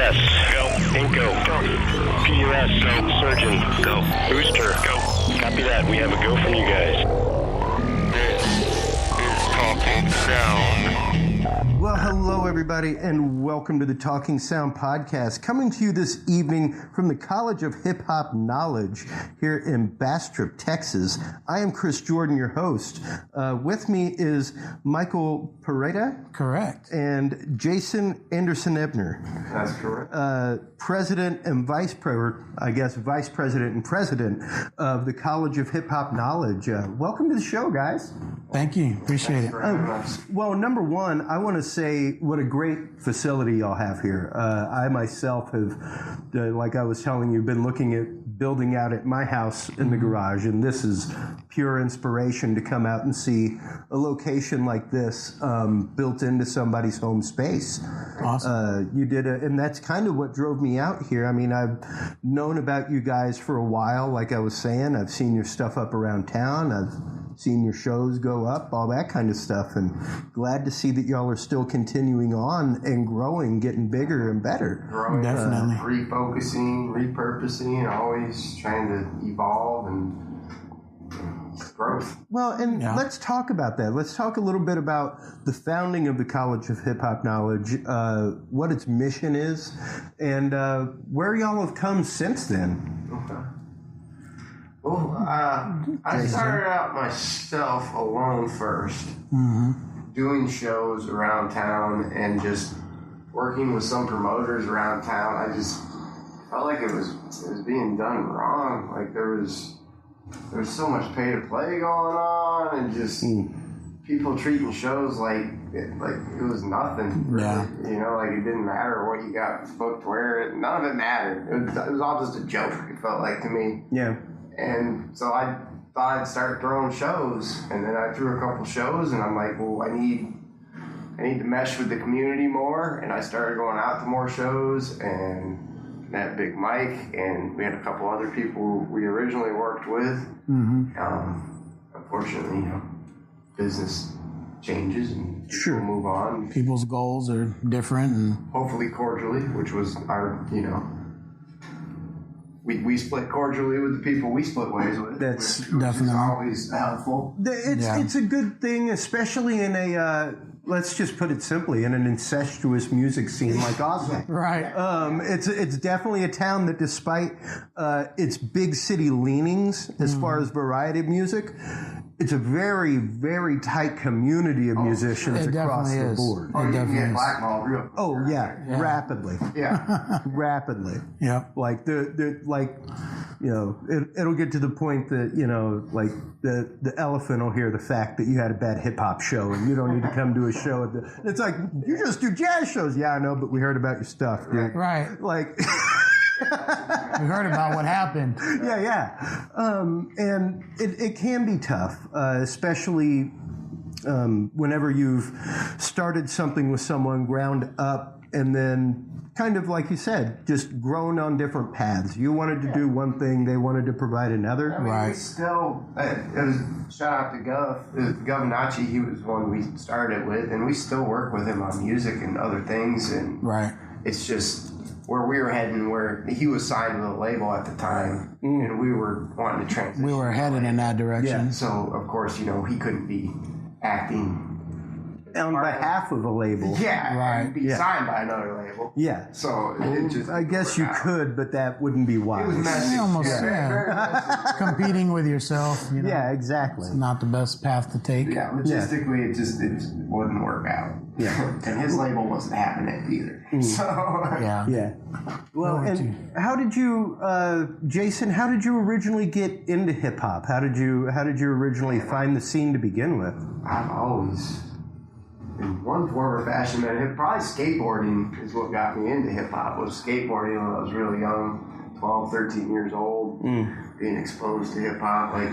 PUS. Go. Inco. Go. PUS. Go. Surgeon. Go. Booster. Go. Copy that. We have a go from you guys. This is Talking Sound. Well, hello, everybody, and welcome to the Talking Sound podcast, coming to you this evening from the College of Hip Hop Knowledge here in Bastrop, Texas. I am Chris Jordan, your host. With me is Michael Pereida. Correct. And Jsun Anderson-Ebener. That's correct. President and Vice President and President of the College of Hip Hop Knowledge. Welcome to the show, guys. Thank you. Appreciate it. Well, number one, I want to say what a great facility y'all have here. I myself have, like I was telling you, been looking at building out at my house in the garage, and this is pure inspiration to come out and see a location like this built into somebody's home space. Awesome. You did and that's kind of what drove me out here. I mean, I've known about you guys for a while, like I was saying. I've seen your stuff up around town. I've seen your shows go up, all that kind of stuff, and glad to see that y'all are still continuing on and growing, getting bigger and better. Growing, definitely. Refocusing, repurposing, always trying to evolve and growth. Well, and let's talk about that. Let's talk a little bit about the founding of the College of Hip Hop Knowledge, what its mission is, and where y'all have come since then. Okay. Well, I started out myself alone first, doing shows around town and just working with some promoters around town. I just felt like it was being done wrong. Like there was so much pay to play going on, and just people treating shows like it was nothing. Really. Yeah. You know, like it didn't matter what you got booked where. None of it mattered. It was all just a joke. It felt like to me. Yeah. And so I thought I'd start throwing shows, and then I threw a couple shows, and I'm like, well, I need to mesh with the community more, and I started going out to more shows, and met Big Mike, and we had a couple other people we originally worked with. Unfortunately, you know, business changes and people move on. People's goals are different, and Hopefully cordially, which was our, you know. We split cordially with the people we split ways with. That's which definitely is always helpful. It's a good thing, especially in a, let's just put it simply, in an incestuous music scene like Austin. right. It's definitely a town that, despite its big city leanings as far as variety of music, it's a very, very tight community of musicians across the board. It definitely is. Blackball real. Oh yeah, rapidly. Yeah. Rapidly. Yeah. Like it'll get to the point that, you know, like the elephant will hear the fact that you had a bad hip hop show and you don't need to come to a show it's like, you just do jazz shows. Yeah, I know, but we heard about your stuff, dude. Right. Like We heard about what happened. Yeah. And it can be tough, especially whenever you've started something with someone ground up and then kind of, like you said, just grown on different paths. You wanted to do one thing, they wanted to provide another. I mean, Right. we still, it was, shout out to Gov Nachi, he was one we started with, and we still work with him on music and other things, and Right. it's just where we were heading, where he was signed with a label at the time, and we were wanting to transition. We were headed in that direction. Yeah. So, of course, you know, he couldn't be acting On behalf of a label. Yeah, Right. and be signed by another label. Yeah. So it just I guess you could, but that wouldn't be wise. It was messy. Almost, Very messy. Competing with yourself, you know. Yeah, exactly. Not the best path to take. Yeah, logistically, it just wouldn't work out. Yeah. And his label wasn't having it either. So Yeah. Yeah. Well, and how did you, Jsun? How did you originally get into hip hop? How did you originally find the scene to begin with? I've always, in one form or fashion, probably skateboarding is what got me into hip hop. Was skateboarding when I was really young, 12, 13 years old, being exposed to hip hop, like,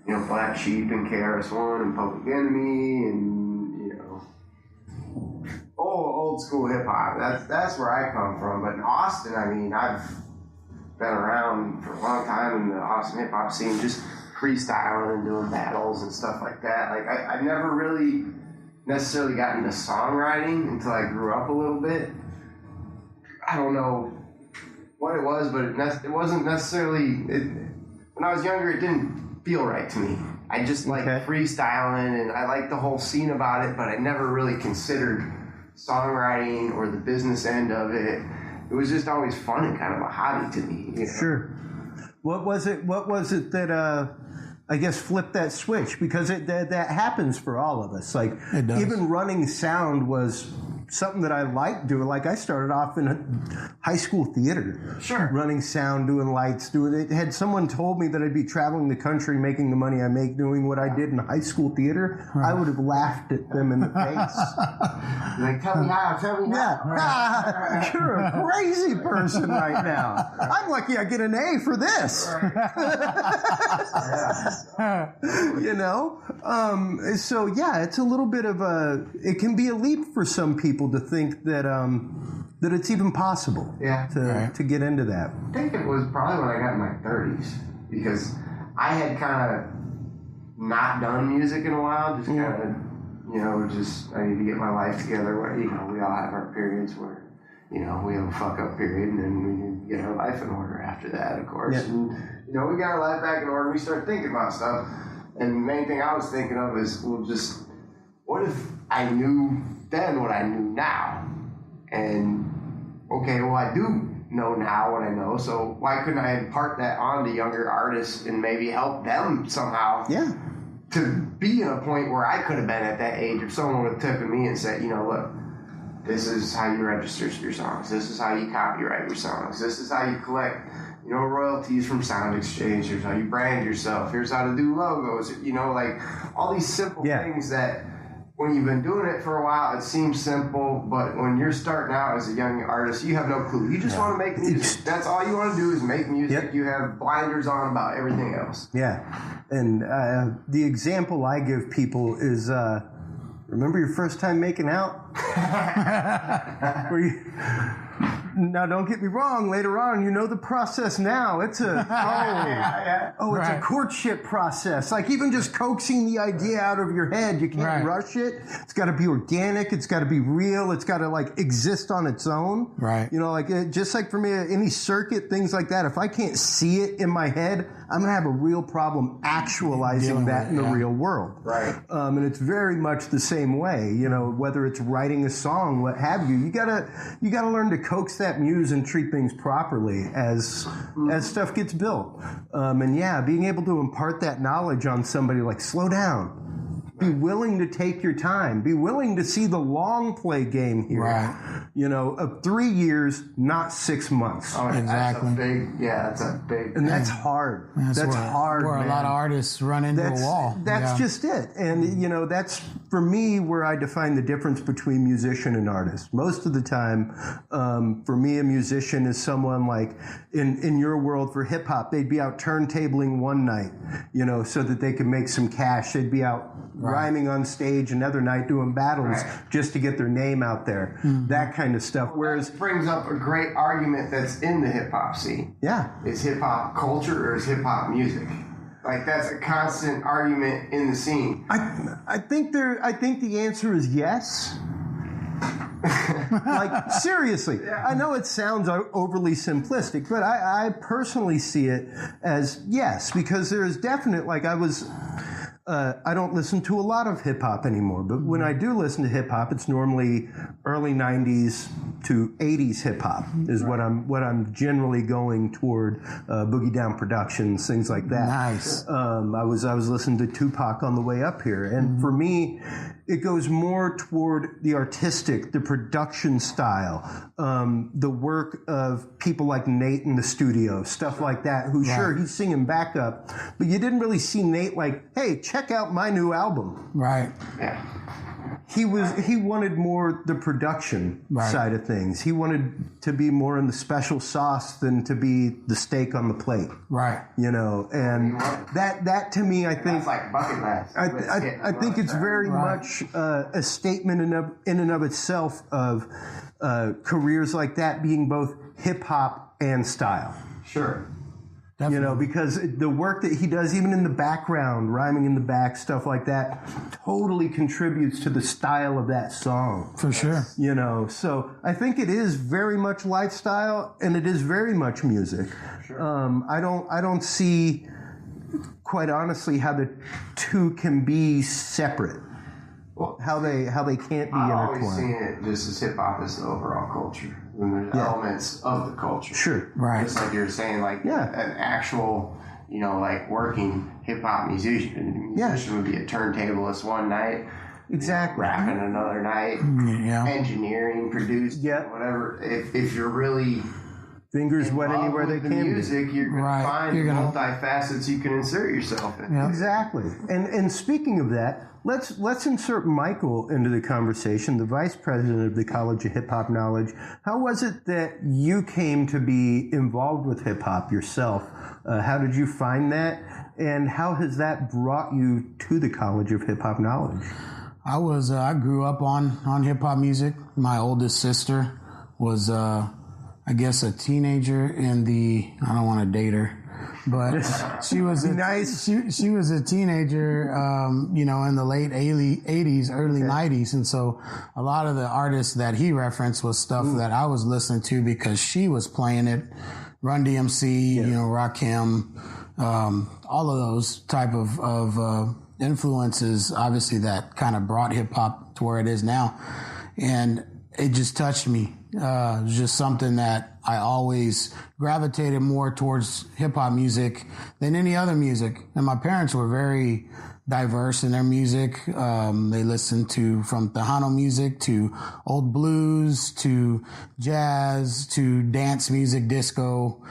you know, Black Sheep and KRS-One and Public Enemy and, you know, old school hip hop. That's where I come from. But in Austin, I mean, I've been around for a long time in the Austin hip hop scene, just freestyling and doing battles and stuff like that. Like I never really necessarily got into songwriting until I grew up a little bit. I don't know what it was, but it wasn't necessarily. When I was younger, it didn't feel right to me. I just like freestyling, and I like the whole scene about it, but I never really considered songwriting or the business end of it. It was just always fun and kind of a hobby to me. You know? Sure. What was it that I guess flipped that switch? Because that happens for all of us. Like even running sound was something that I liked doing. Like I started off in high school theater. Sure. Running sound, doing lights, doing it. Had someone told me that I'd be traveling the country making the money I make doing what I did in high school theater, I would have laughed at them in the face. Like, tell me how. Yeah. You're a crazy person right now. I'm lucky I get an A for this. You know? So yeah, it's a little bit of it can be a leap for some people to think that that it's even possible to get into that. I think it was probably when I got in my 30s, because I had kind of not done music in a while, just kind of, just I need to get my life together. Where, we all have our periods where, we have a fuck up period, and then we need to get our life in order after that, of course. Yeah. And, we got our life back in order, we start thinking about stuff. And the main thing I was thinking of is, what if I knew then what I knew now? And, okay, well, I do know now what I know, so why couldn't I impart that on to younger artists and maybe help them somehow to be in a point where I could have been at that age if someone would have taken me and said, look, this is how you register your songs, this is how you copyright your songs, this is how you collect royalties from Sound Exchange, here's how you brand yourself, here's how to do logos, like all these simple things that when you've been doing it for a while, it seems simple, but when you're starting out as a young artist, you have no clue. You just want to make music. That's all you want to do is make music. Yep. You have blinders on about everything else. Yeah. And the example I give people is, remember your first time making out? Now, don't get me wrong. Later on, the process now. It's a it's a courtship process. Like even just coaxing the idea out of your head, you can't rush it. It's got to be organic. It's got to be real. It's got to exist on its own. Right. Just like for me, any circuit, things like that. If I can't see it in my head, I'm gonna have a real problem actualizing that in the real world. Right. And it's very much the same way. Whether it's writing a song, what have you, you gotta learn to coax that muse and treat things properly as stuff gets built. And being able to impart that knowledge on somebody, like slow down. Be willing to take your time. Be willing to see the long play game here. Right. Of 3 years, not 6 months. Oh, exactly. That's a big. And that's hard. That's hard. Where a lot of artists run into a wall. That's just it. And that's for me where I define the difference between musician and artist. Most of the time, for me, a musician is someone like in your world for hip hop, they'd be out turntabling one night, so that they could make some cash. They'd be out rhyming on stage another night doing battles just to get their name out there. That kind of stuff. Whereas that brings up a great argument that's in the hip hop scene. Yeah. Is hip hop culture or is hip hop music? That's a constant argument in the scene. I think the answer is yes. Seriously, I know it sounds overly simplistic, but I personally see it as yes, because there is definite, I don't listen to a lot of hip hop anymore, but when I do listen to hip hop, it's normally early 90s to 80s hip hop is what I'm generally going toward. Boogie Down Productions, things like that. Nice. I was listening to Tupac on the way up here, and for me, it goes more toward the artistic, the production style, the work of people like Nate in the studio, stuff like that, who sure, he's singing backup, but you didn't really see Nate like, hey, check out my new album. Right. Yeah. He wanted more the production side of things. He wanted to be more in the special sauce than to be the steak on the plate. Right. And that to me, I think, that's like bucket list. I think it's very much a statement in and of itself of careers like that being both hip hop and style. Sure. Definitely. Because the work that he does, even in the background, rhyming in the back, stuff like that, totally contributes to the style of that song. For sure. So I think it is very much lifestyle, and it is very much music. Sure. I don't see, quite honestly, how the two can be separate. Well, How they can't be I always intertwined. seen it just as hip hop is the overall culture, and there's elements of the culture. Sure. Right. Just like you were saying, like an actual, like working hip hop musician. Musician would be a turntablist one night, Exactly. rapping another night, Yeah. engineering, producing, whatever. If you're really Fingers in wet love anywhere they with the can be. music, you're going Right. to find You're gonna- multi-facets you can insert yourself in. Yeah. Exactly. And speaking of that, let's insert Michael into the conversation, the vice president of the College of Hip Hop Knowledge. How was it that you came to be involved with hip hop yourself? How did you find that? And how has that brought you to the College of Hip Hop Knowledge? I grew up on hip hop music. My oldest sister was, I guess, a teenager I don't want to date her, but she was Nice. She was a teenager, in the late 80s, early 90s. And so a lot of the artists that he referenced was stuff that I was listening to because she was playing it. Run DMC, Rakim, all of those type of influences, obviously, that kind of brought hip hop to where it is now. And it just touched me. It was just something that I always gravitated more towards hip hop music than any other music. And my parents were very diverse in their music. They listened to from Tejano music to old blues to jazz to dance music, disco.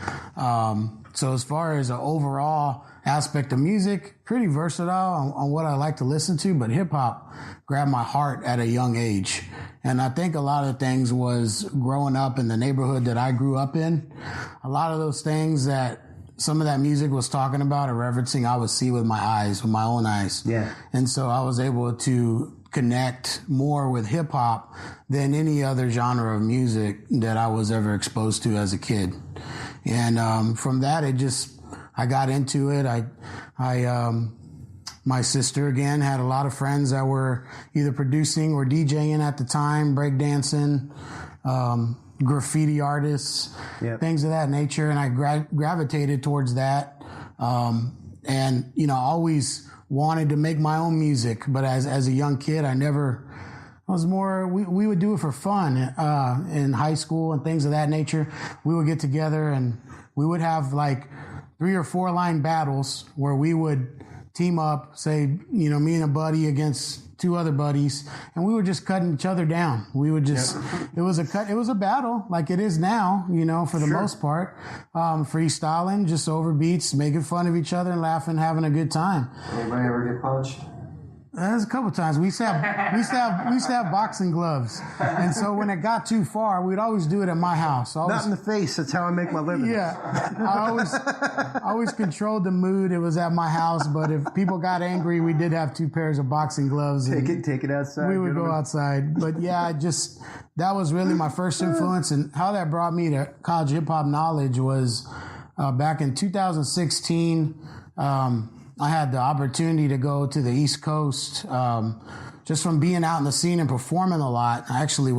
So as far as an overall aspect of music, pretty versatile on what I like to listen to, but hip hop grabbed my heart at a young age. And I think a lot of things was growing up in the neighborhood that I grew up in. A lot of those things that some of that music was talking about or referencing, I would see with my own eyes. Yeah. And so I was able to connect more with hip hop than any other genre of music that I was ever exposed to as a kid. And from that, I got into it. My sister, again, had a lot of friends that were either producing or DJing at the time, breakdancing, graffiti artists, things of that nature. And I gravitated towards that. And, I always wanted to make my own music. But as a young kid, we would do it for fun in high school and things of that nature. We would get together and we would have like 3 or 4 line battles where we would team up, say, me and a buddy against 2 other buddies, and we were just cutting each other down. We would just, it was a battle like it is now, for the most part, freestyling, just over beats, making fun of each other and laughing, having a good time. Anybody ever get punched? There's a couple times we used to have boxing gloves, and so when it got too far, we'd always do it at my house. Not in the face. That's how I make my living. Yeah, I always controlled the mood. It was at my house, but if people got angry, we did have 2 pairs of boxing gloves. Take it outside. We would go outside, but yeah, that was really my first influence, and how that brought me to College Hip Hop Knowledge was back in 2016. I had the opportunity to go to the East Coast, just from being out in the scene and performing a lot. I actually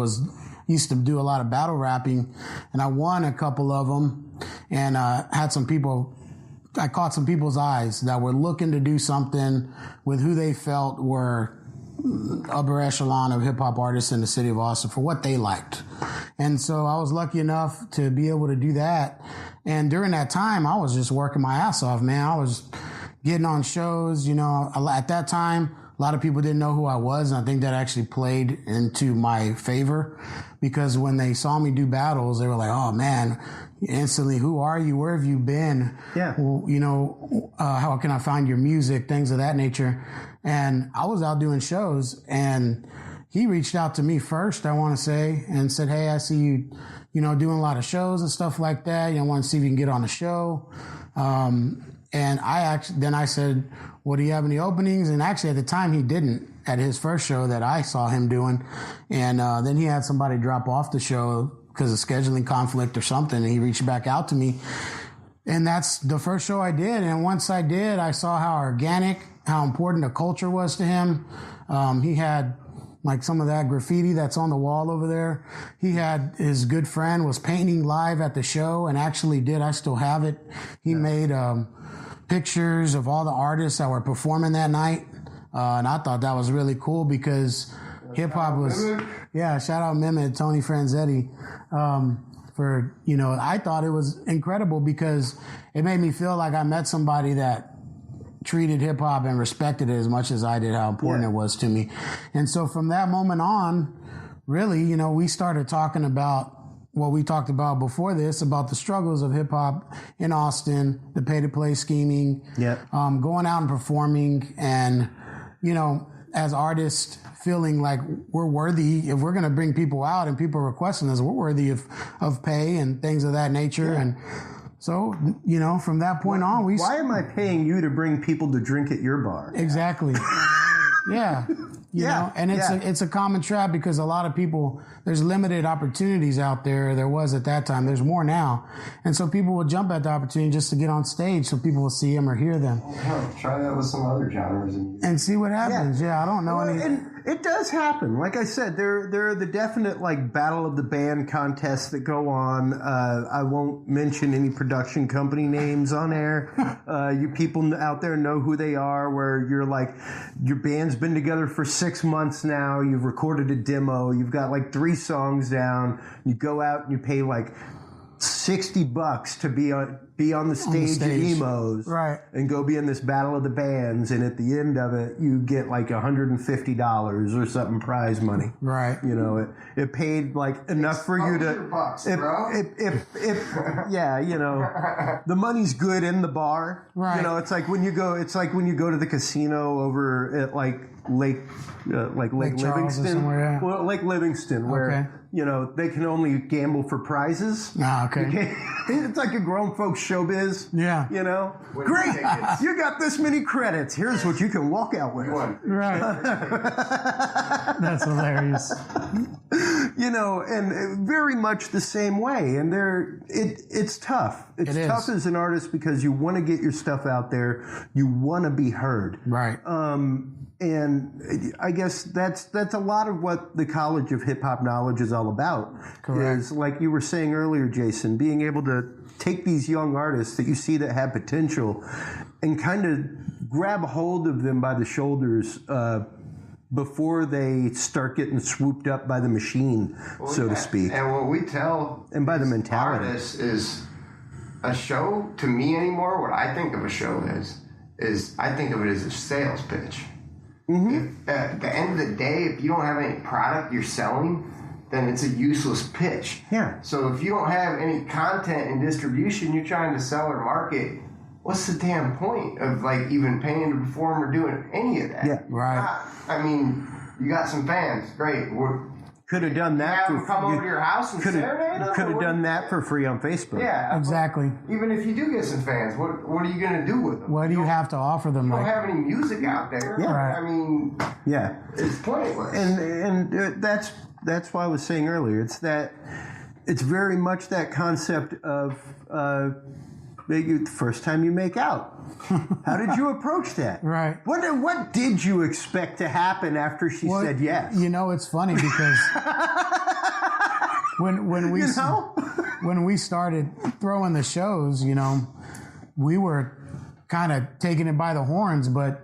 used to do a lot of battle rapping, and I won a couple of them, and I caught some people's eyes that were looking to do something with who they felt were upper echelon of hip hop artists in the city of Austin for what they liked. And so I was lucky enough to be able to do that. And during that time, I was just working my ass off, man. I was getting on shows, at that time, a lot of people didn't know who I was. And I think that actually played into my favor because when they saw me do battles, they were like, oh man, instantly, who are you? Where have you been? Yeah. Well, how can I find your music? Things of that nature. And I was out doing shows and he reached out to me first, I want to say, and said, hey, I see you, doing a lot of shows and stuff like that. I want to see if you can get on the show. And I said, well, do you have any openings? And actually at the time he didn't at his first show that I saw him doing. And then he had somebody drop off the show because of scheduling conflict or something. And he reached back out to me. And that's the first show I did. And once I did, I saw how organic, how important the culture was to him. He had like some of that graffiti that's on the wall over there. He had his good friend was painting live at the show and actually did. I still have it. He made pictures of all the artists that were performing that night. And I thought that was really cool because hip hop was, shout out Mehmet, Tony Franzetti. For, I thought it was incredible because it made me feel like I met somebody that treated hip hop and respected it as much as I did, how important it was to me. And so from that moment on, really, we started talking about what we talked about before this, about the struggles of hip hop in Austin, the pay to play scheming, going out and performing and, as artists, feeling like we're worthy, if we're going to bring people out and people requesting us, we're worthy of pay and things of that nature. And so, from that point on, why am I paying you to bring people to drink at your bar? Exactly. You know, and it's a common trap because a lot of people, there's limited opportunities out there. There was at that time. There's more now. And so people will jump at the opportunity just to get on stage so people will see them or hear them. Try that with some other genres. And see what happens. I don't know any. And it does happen. Like I said, there are the definite like battle of the band contests that go on. I won't mention any production company names on air. You people out there know who they are, where you're like, your band's been together for 6 months now. You've recorded a demo. You've got like 3 songs down. You go out and you pay like $60 to be on the stage at Emos, right? And go be in this battle of the bands, and at the end of it, you get like $150 or something prize money, right? It paid like enough for you to. Bucks, bro. The money's good in the bar, right? It's like when you go to the casino over at like Lake Livingston, well, Lake Livingston, where they can only gamble for prizes. Okay. It's like a grown folks showbiz. Yeah. Great. You got this many credits. Here's what you can walk out with. Right. That's hilarious. And very much the same way. And it's tough. It's tough as an artist because you want to get your stuff out there. You want to be heard. Right. And I guess that's a lot of what the College of Hip Hop Knowledge is all about. Correct. Is like you were saying earlier, Jason, being able to take these young artists that you see that have potential and kind of grab hold of them by the shoulders before they start getting swooped up by the machine, so to speak. And what we tell and by the mentality artists is a show, to me anymore, what I think of a show is I think of it as a sales pitch. Mm-hmm. If, at the end of the day, if you don't have any product you're selling, then it's a useless pitch. Yeah. So if you don't have any content and distribution you're trying to sell or market, what's the damn point of like even paying to perform or doing any of that? Yeah, right. I mean, you got some fans, great. Could have done that. Come over to your house and serenade them? Could have done that for free on Facebook. Yeah, exactly. Even if you do get some fans, what are you going to do with them? What do you have to offer them? You don't have any music out there. Yeah. Right. I mean, it's pointless. And that's why I was saying earlier. It's very much that concept of the first time you make out. How did you approach that? Right. What did you expect to happen after she said yes? It's funny because when we started throwing the shows, we were kind of taking it by the horns, but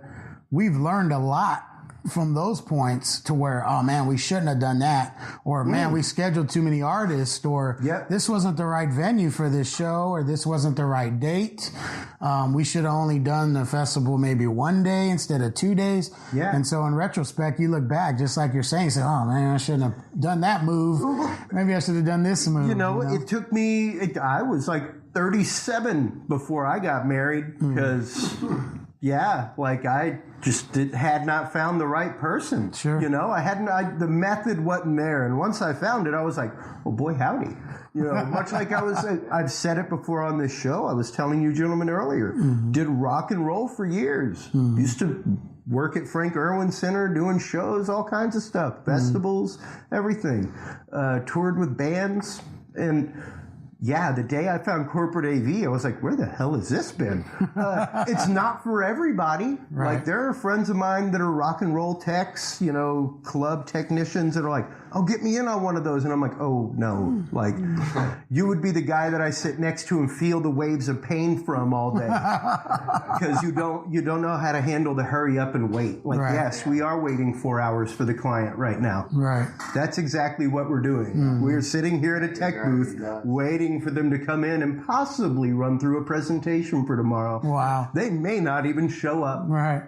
we've learned a lot from those points to where, oh man, we shouldn't have done that, or man, we scheduled too many artists, or this wasn't the right venue for this show, or this wasn't the right date. We should have only done the festival maybe 1 day instead of 2 days. Yeah. And so in retrospect, you look back, just like you're saying, say, oh man, I shouldn't have done that move. Maybe I should have done this move. It took me, I was like 37 before I got married because, I just had not found the right person. Sure. The method wasn't there. And once I found it, I was like, oh boy, howdy. Much like I've said it before on this show. I was telling you gentlemen earlier, did rock and roll for years. Used to work at Frank Irwin Center doing shows, all kinds of stuff, festivals, everything. Toured with bands. And yeah, the day I found corporate AV, I was like, where the hell has this been? It's not for everybody. Right. Like, there are friends of mine that are rock and roll techs, you know, club technicians that are like, oh, get me in on one of those. And I'm like, oh, no. Like, you would be the guy that I sit next to and feel the waves of pain from all day. Because you don't know how to handle the hurry up and wait. Like, yes, we are waiting 4 hours for the client right now. Right. That's exactly what we're doing. We're sitting here at a tech booth waiting for them to come in and possibly run through a presentation for tomorrow. Wow. They may not even show up. Right.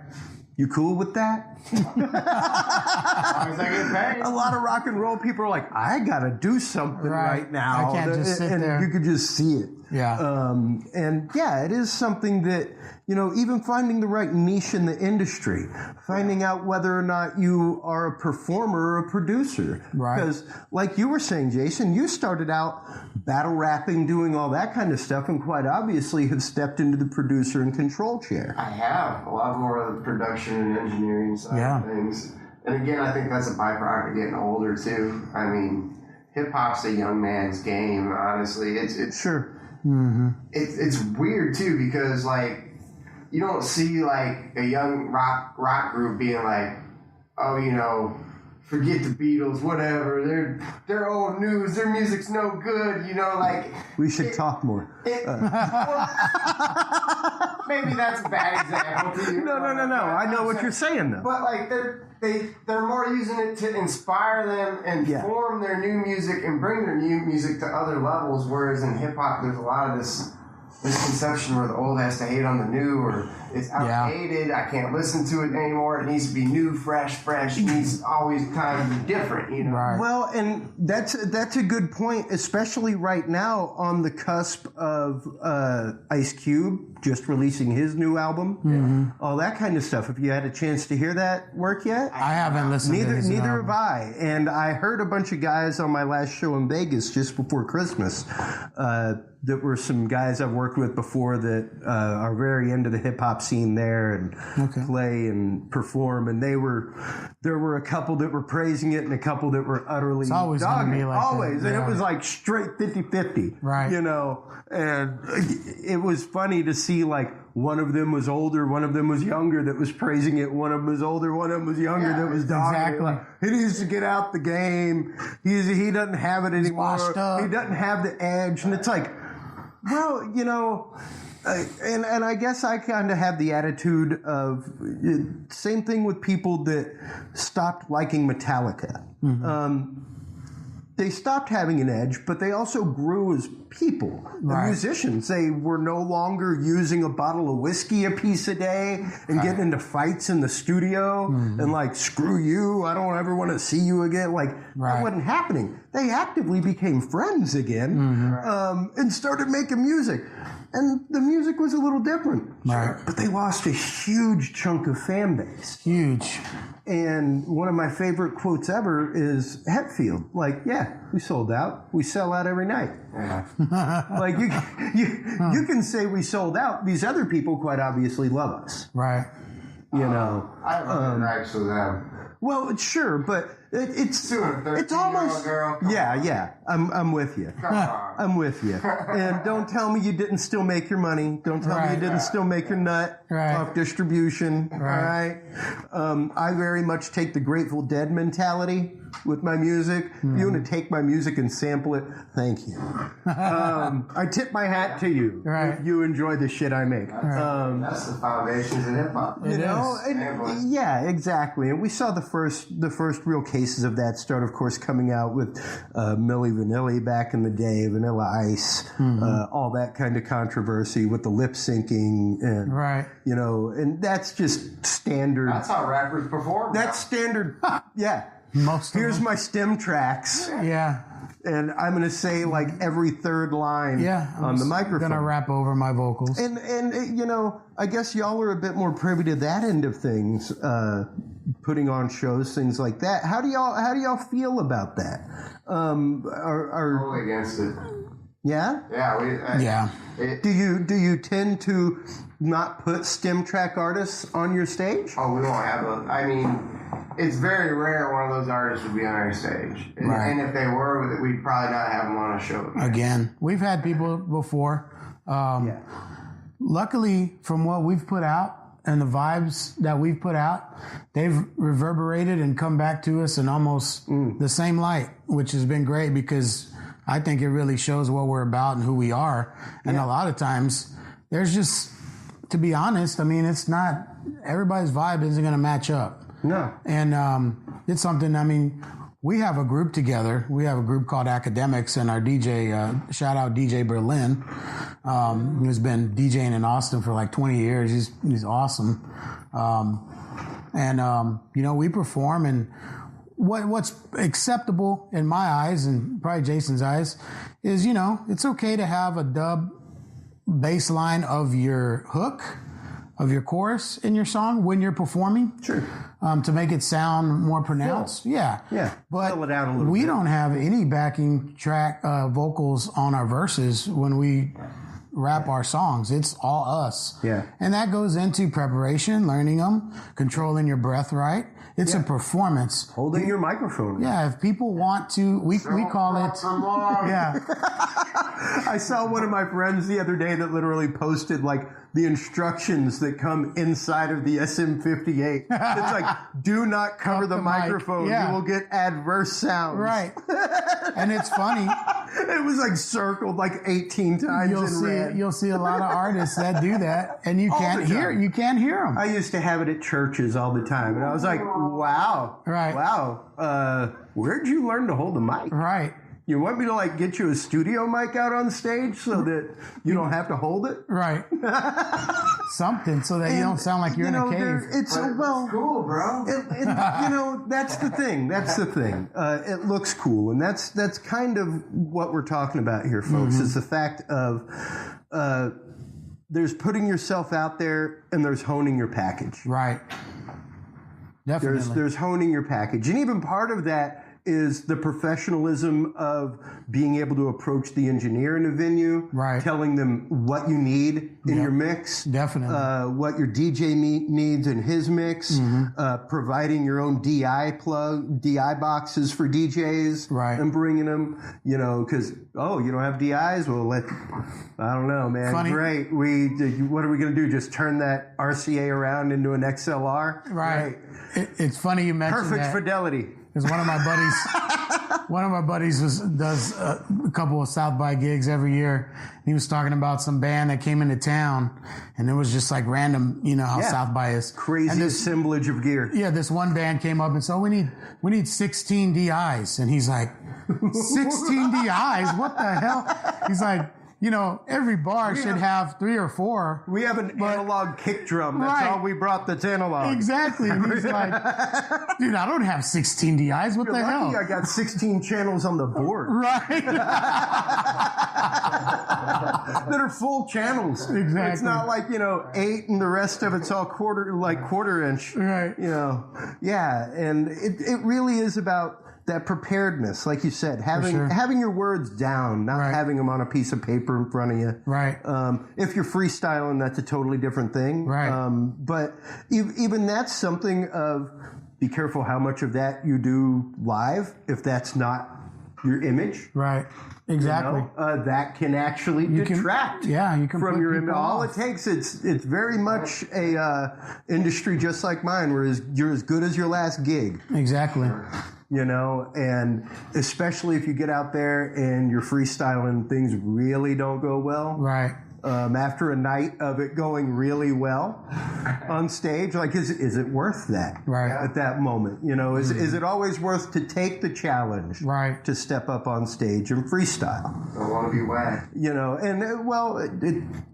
You cool with that? A lot of rock and roll people are like, I gotta do something right now. I can't just sit and there. You could just see it. Yeah. And yeah, it is something that, you know, even finding the right niche in the industry, finding out whether or not you are a performer or a producer. Right. Because like you were saying, Jason, you started out battle rapping, doing all that kind of stuff, and quite obviously have stepped into the producer and control chair. I have a lot more of the production and engineering side of things. And again, I think that's a byproduct of getting older too. I mean, hip hop's a young man's game, honestly. It's sure. It's weird too, because like you don't see like a young rock group being like, oh, you know, forget the Beatles, whatever. They're old news. Their music's no good. You know, like we should talk more. Maybe that's a bad example to you. No. I know what you're saying though. But like they're more using it to inspire them and form their new music and bring their new music to other levels. Whereas in hip hop, there's a lot of this misconception where the old has to hate on the new, or it's outdated. I can't listen to it anymore. It needs to be new, fresh. It needs always kind of be different, you know. Right. Well, and that's a good point, especially right now on the cusp of Ice Cube just releasing his new album, all that kind of stuff. Have you had a chance to hear that work yet? I haven't listened to his Neither album. have I. And I heard a bunch of guys on my last show in Vegas just before Christmas. That were some guys I've worked with before that are very into the hip hop scene there and play and perform. And there were a couple that were praising it and a couple that were utterly It's always dogging gonna be it. like Always. that. And Yeah. it was like straight 50-50. Right. You know, and it was funny to see like one of them was older, one of them was younger that was praising it, one of them was older, one of them was younger that was dogging it. exactly. He needs to get out the game. He doesn't have it anymore. washed up. He doesn't have the edge. And it's like, well, you know, and I guess I kind of have the attitude of same thing with people that stopped liking Metallica. They stopped having an edge, but they also grew as people. The musicians, they were no longer using a bottle of whiskey a piece a day and getting into fights in the studio and like, screw you, I don't ever want to see you again. Like, that wasn't happening. They actively became friends again and started making music. And the music was a little different. Right. But they lost a huge chunk of fan base. Huge. And one of my favorite quotes ever is Hetfield. Like, yeah, we sold out. We sell out every night. Like, you can say we sold out. These other people quite obviously love us. Right. You know. I have other gripes with them. Well, sure, but it's 13-year-old almost girl. yeah. I'm with you. Come on. I'm with you. And don't tell me you didn't still make your money. Don't tell me you didn't still make your nut off distribution. All right. I very much take the Grateful Dead mentality with my music. If you want to take my music and sample it, thank you. I tip my hat to you. Right. If you enjoy the shit I make. That's the foundations of hip hop. You know, and, yeah, exactly. And we saw the first real cases of that start, of course, coming out with Milli Vanilli back in the day, Vanilla Ice, all that kind of controversy with the lip syncing, and you know, and that's just standard. That's how rappers perform. That's standard. Yeah. Here's my stem tracks. Yeah. And I'm going to say like every third line on the microphone. I'm going to rap over my vocals. And you know, I guess y'all are a bit more privy to that end of things, putting on shows, things like that. How do y'all feel about that? Totally against it. Yeah? Yeah. Do you tend to not put stem track artists on your stage? Oh, we don't have I mean, it's very rare one of those artists would be on our stage. And, Right. and if they were, we'd probably not have them on a show Again, we've had people before. Luckily, from what we've put out and the vibes that we've put out, they've reverberated and come back to us in almost the same light, which has been great because I think it really shows what we're about and who we are. And a lot of times, there's just, to be honest, I mean, it's not, everybody's vibe isn't going to match up. No. And it's something, I mean, we have a group together. We have a group called Academics, and our DJ, shout out DJ Berlin, who's been DJing in Austin for like 20 years. He's awesome. You know, we perform, and what's acceptable in my eyes and probably Jason's eyes is, you know, it's okay to have a dub bass line of your hook, of your chorus in your song when you're performing. Sure. To make it sound more pronounced. Cool. Yeah. But fill it out a little we bit. don't have any backing track vocals on our verses when we rap our songs. It's all us. Yeah. And that goes into preparation, learning them, controlling your breath right. It's a performance. Holding your microphone. Yeah, if people want to, we call it. Yeah. I saw one of my friends the other day that literally posted like the instructions that come inside of the SM58. It's like, do not cover Off the the mic. microphone. Yeah. You will get adverse sounds. Right. And it's funny. It was like circled like 18 times in red. You'll see a lot of artists that do that, and you All can't the hear. time. You can't hear them. I used to have it at churches all the time, and I was like, wow. Right. Wow. Where'd you learn to hold a mic? Right. You want me to like get you a studio mic out on stage so that you don't have to hold it? Right. Something so that you don't sound like you're in a cave. It's well, cool, bro. you know, that's the thing. That's the thing. It looks cool, and that's kind of what we're talking about here, folks. Is the fact of there's putting yourself out there, and there's honing your package. Right. Definitely. There's honing your package, and even part of that is the professionalism of being able to approach the engineer in a venue, Right. telling them what you need in your mix, Definitely. what your DJ needs in his mix, providing your own DI boxes for DJs, Right. and bringing them, you know, because you don't have DIs, well, I don't know, man. Funny. Great, what are we going to do? Just turn that RCA around into an XLR? Right. It's funny you mentioned Perfect that. fidelity. Because one of my buddies does a couple of South by gigs every year. He was talking about some band that came into town, and it was just like random, you know how South by is. Crazy And this, assemblage of gear. yeah, this one band came up and said, we need 16 DIs, and he's like, 16 DIs? What the hell? He's like, you know, every bar should have 3 or 4. We have an analog kick drum. That's Right. all we brought that's analog. Exactly. And he's like, dude, I don't have 16 DIs. What You're the lucky hell? I got 16 channels on the board Right. that are full channels. Exactly. It's not like, 8 and the rest of it's all quarter inch. Right. Yeah. And it really is about that preparedness, like you said, having your words down, not Right. having them on a piece of paper in front of you. Right. If you're freestyling, that's a totally different thing. Right. But even that's something of be careful how much of that you do live if that's not your image. Right. Exactly. That can actually detract you can from put your image. people All off. it takes, it's very much a industry just like mine, where you're as good as your last gig. Exactly. And especially if you get out there and you're freestyling, things really don't go well. Right. After a night of it going really well on stage, like, is it worth that? Right. At that moment, is it always worth to take the challenge? Right. To step up on stage and freestyle? Don't want to be whacked.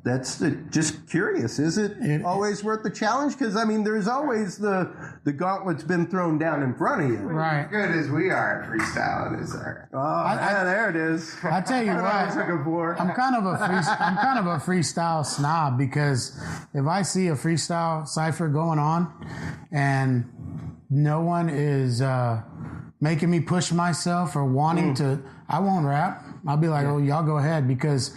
That's just curious. Is it always worth the challenge? Because there's always the gauntlet's been thrown down in front of you. Right. As good as we are at freestyling, is there? There it is. I tell you That's what I was looking for. I'm kind of a freestyle snob, because if I see a freestyle cypher going on and no one is making me push myself or wanting to, I won't rap. I'll be like, oh, y'all go ahead, because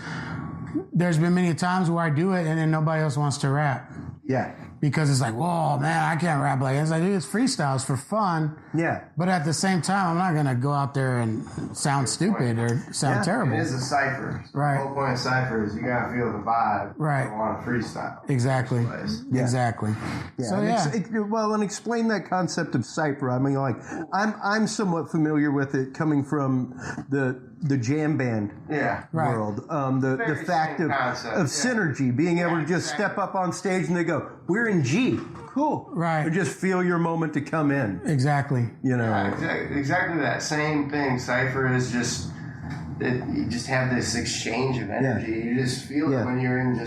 there's been many times where I do it and then nobody else wants to rap. Yeah. because it's like, whoa, man, I can't rap like this. I do this freestyles for fun. Yeah. But at the same time, I'm not going to go out there and sound stupid or sound terrible. It is a cipher. So Right. The whole point of cipher is you gotta feel the vibe. Right. You don't want to freestyle. Exactly. Yeah. Exactly. Yeah, So, and explain that concept of Cypher. I mean, like, I'm somewhat familiar with it coming from the jam band Yeah. Right. world. The Very fact same of concept, synergy, being able to just step up on stage and they go, "We're in G, cool," Right. and just feel your moment to come in. Exactly. You know, Yeah, exactly that same thing. Cypher is just you just have this exchange of energy. You just feel Yeah. it when you're in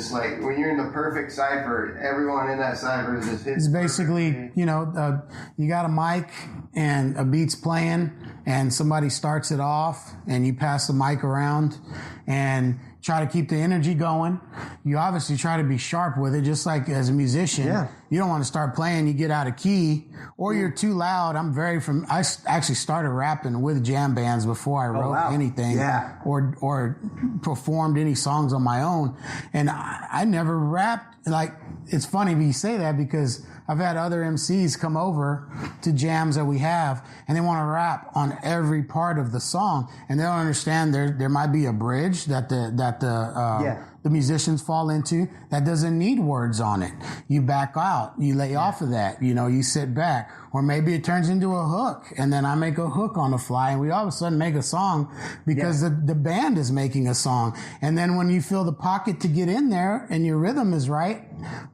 when you're in the perfect cipher. Everyone in that cipher is just It's basically, you got a mic and a beat's playing and somebody starts it off and you pass the mic around and try to keep the energy going. You obviously try to be sharp with it, just like as a musician. Yeah. You don't want to start playing, you get out of key, or you're too loud. I actually started rapping with jam bands before I wrote wow. anything Yeah. or performed any songs on my own. And I never rapped. Like, it's funny you say that because I've had other MCs come over to jams that we have and they want to rap on every part of the song and they don't understand there might be a bridge that the musicians fall into that doesn't need words on it. You back out, you lay off of that, you sit back, or maybe it turns into a hook and then I make a hook on the fly and we all of a sudden make a song because the band is making a song. And then when you feel the pocket to get in there and your rhythm is right,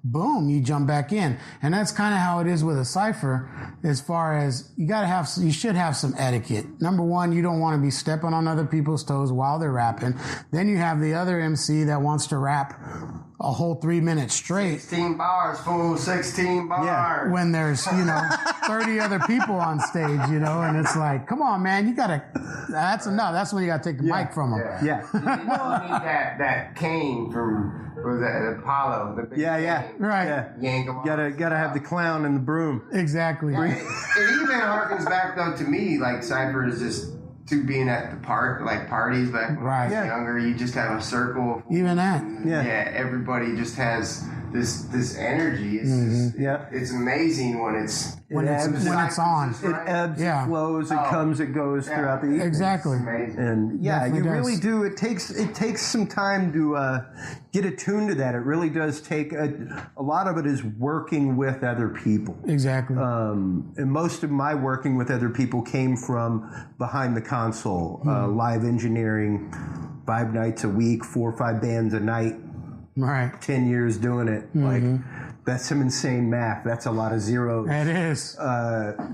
boom, you jump back in. And that's kind of how it is with a cypher as far as you should have some etiquette. Number one, you don't want to be stepping on other people's toes while they're rapping. Then you have the other MC that wants to rap a whole 3 minutes straight. 16 bars, fool, 16 bars. Yeah. When there's, 30 other people on stage, and it's like, come on, man, that's enough. That's when you gotta take the mic from them. yeah. You need that cane from the Apollo. The big cane. Right. Yeah. Yank 'em off. Gotta have the clown and the broom. Exactly. It even harkens back though to me, like Cypher is just to being at the parties back when I was younger. You just have a circle. Even that. Yeah. Everybody just has this energy. It's it's amazing when it's When it's on. It ebbs, it flows, it comes, it goes throughout the evening. Exactly. It's amazing. And Definitely you does. really do. It takes some time to get attuned to that. It really does take a lot of it is working with other people. Exactly. And most of my working with other people came from behind the console, live engineering, 5 nights a week, 4 or 5 bands a night. Right. 10 years doing it. Like, that's some insane math. That's a lot of zeros. It is.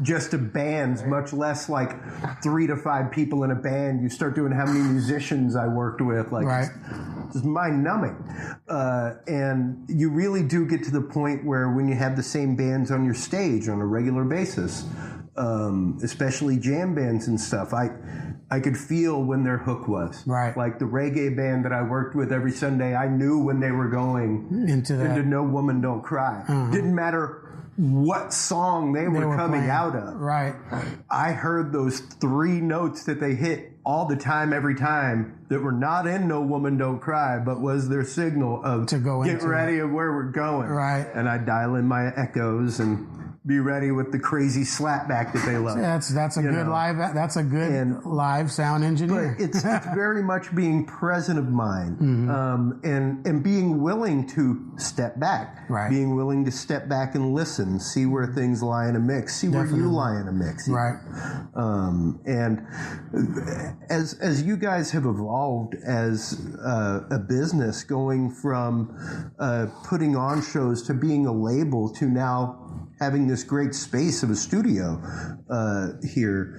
Just to bands, much less like 3 to 5 people in a band. You start doing how many musicians I worked with. Like, Right. it's mind-numbing. And you really do get to the point where when you have the same bands on your stage on a regular basis, especially jam bands and stuff, I could feel when their hook was. Right. Like the reggae band that I worked with every Sunday, I knew when they were going Into No Woman Don't Cry. Didn't matter what song they were coming playing. out of. Right. I heard those 3 notes that they hit all the time, every time, that were not in No Woman Don't Cry, but was their signal of To go get into ready of where we're going. Right. And I dial in my echoes and be ready with the crazy slapback that they love. That's a good live. That's a good live sound engineer. But it's very much being present of mind, and being willing to step back. Right. Being willing to step back and listen, see where things lie in a mix, see where you lie in a mix. Right. And as you guys have evolved as a business, going from putting on shows to being a label to now having this great space of a studio here,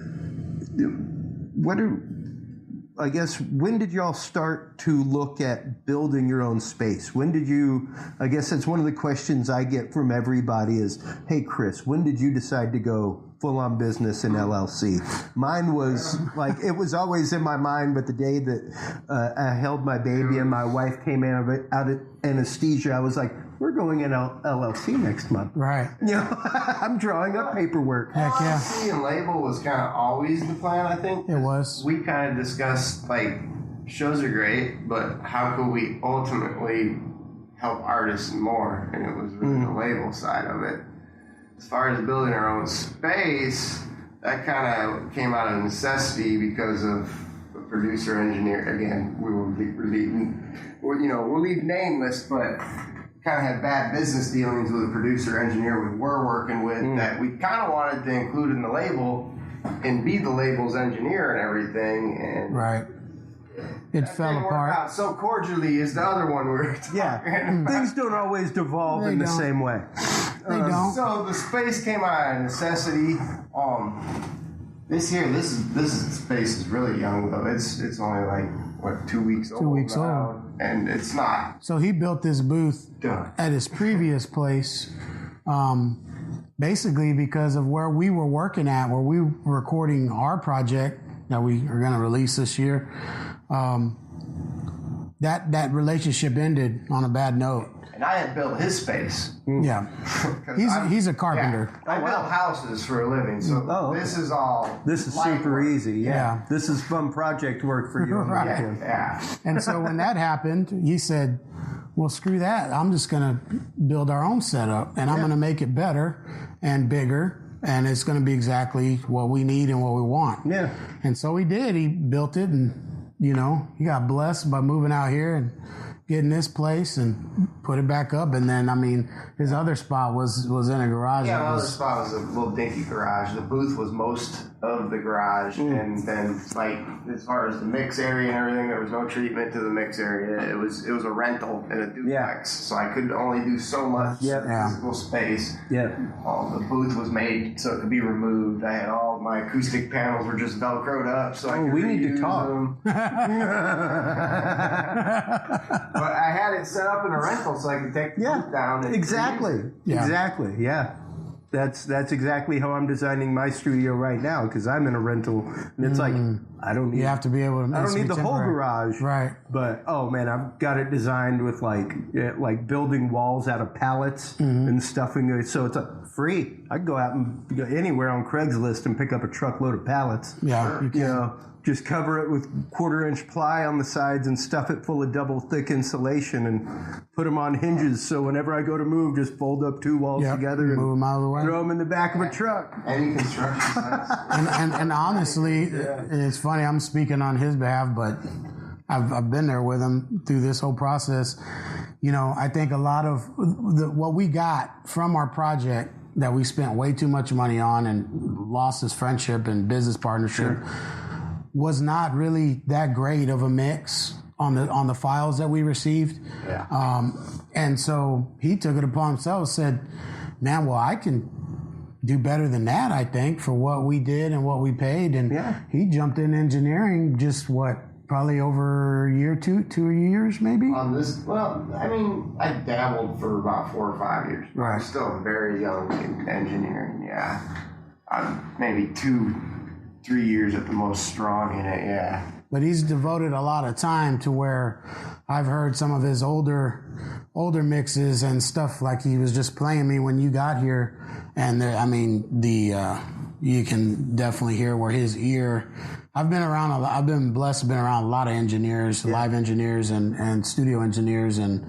when did y'all start to look at building your own space? When did you, I guess that's one of the questions I get from everybody is, hey Chris, when did you decide to go full-on business in LLC? Mine was like, it was always in my mind, but the day that I held my baby and my wife came out of anesthesia, I was like, we're going in LLC next month. Right. I'm drawing up paperwork. Heck yeah. LLC and label was kind of always the plan, I think. It was. We kind of discussed, shows are great, but how could we ultimately help artists more, and it was really the label side of it. As far as building our own space, that kind of came out of necessity because of the producer engineer. Again, we'll leave nameless, but kind of had bad business dealings with a producer engineer we were working with that we kind of wanted to include in the label and be the label's engineer and everything. And right. It fell didn't work apart. out so cordially as the other one we were talking about. Things don't always devolve in the same way. They don't. So the space came out of necessity. This space is really young though. It's only like 2 weeks old. 2 weeks now, old. and it's not So he built this booth done. at his previous place, basically because of where we were working at, where we were recording our project that we are going to release this year. That relationship ended on a bad note. And I had built his space. Yeah, he's a carpenter. Yeah, I build houses for a living, so this is all. This is light super work. easy. Yeah. This is fun project work for you. Right. Yeah. And so when that happened, he said, well, screw that. I'm just going to build our own setup, and I'm going to make it better and bigger, and it's going to be exactly what we need and what we want. Yeah. And so he did. He built it, and, he got blessed by moving out here and getting this place and put it back up. And then, his other spot was in a garage. Yeah, my other spot was a little dinky garage. The booth was most of the garage, and then as far as the mix area and everything, there was no treatment to the mix area. It was a rental in a duplex, so I could only do so much physical space. Yeah. The booth was made so it could be removed. I had all my acoustic panels were just velcroed up, so I could we need to reuse talk. them. But I had it set up in a rental so I could take the booth down. And Exactly. Yeah. That's exactly how I'm designing my studio right now, because I'm in a rental, and it's like I don't need. You have to be able to. I don't need the whole garage, right? But oh man, I've got it designed with like building walls out of pallets and stuffing it, so it's free. I can go out and go anywhere on Craigslist and pick up a truckload of pallets. Yeah, you can. Just cover it with 1/4-inch ply on the sides and stuff it full of double thick insulation and put them on hinges. So whenever I go to move, just fold up 2 walls together and move them out of the way. Throw them in the back of a truck. Any construction sites. and honestly, it's funny. I'm speaking on his behalf, but I've been there with him through this whole process. I think a lot of what we got from our project that we spent way too much money on and lost his friendship and business partnership. Sure. Was not really that great of a mix on the files that we received. Yeah. And so he took it upon himself, said, man, well, I can do better than that, I think, for what we did and what we paid. And he jumped in engineering probably over a year, 2 years maybe? On this, I dabbled for about 4 or 5 years. Right. I'm still very young in engineering, I'm maybe 2-3 years at the most strong in it, But he's devoted a lot of time to where I've heard some of his older mixes and stuff like he was just playing me when you got here. And you can definitely hear where his ear. I've been blessed to been around a lot of engineers, live engineers and studio engineers, and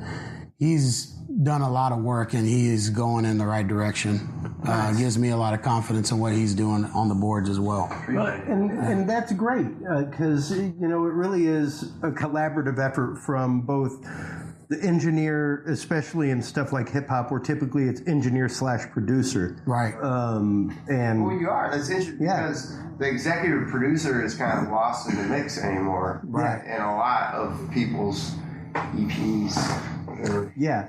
he's done a lot of work and he is going in the right direction. Gives me a lot of confidence in what he's doing on the boards as well. And that's great because it really is a collaborative effort from both the engineer, especially in stuff like hip hop, where typically it's engineer/producer. Right. And well, you are. That's interesting because the executive producer is kind of lost in the mix anymore. Right. In a lot of people's EPs. Yeah.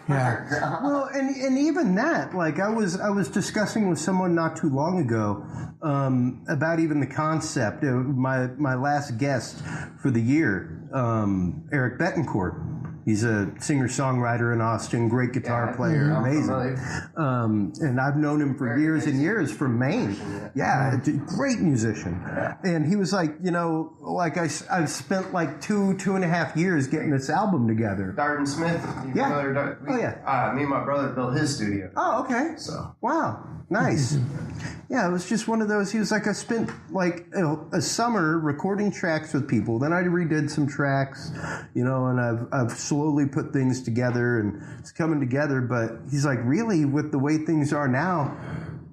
Well, and even that, like I was discussing with someone not too long ago about even the concept of my last guest for the year, Eric Betancourt. He's a singer-songwriter in Austin, great guitar player, amazing. And I've known him for years and years from Maine. Great musician. And he was like, I've spent like 2.5 years getting this album together. Darden Smith. Me and my brother built his studio. Oh, okay. So. Wow. Nice. Yeah, it was just one of those. He was like, I spent like a summer recording tracks with people. Then I redid some tracks, and I've slowly put things together, and it's coming together. But he's like, really, with the way things are now,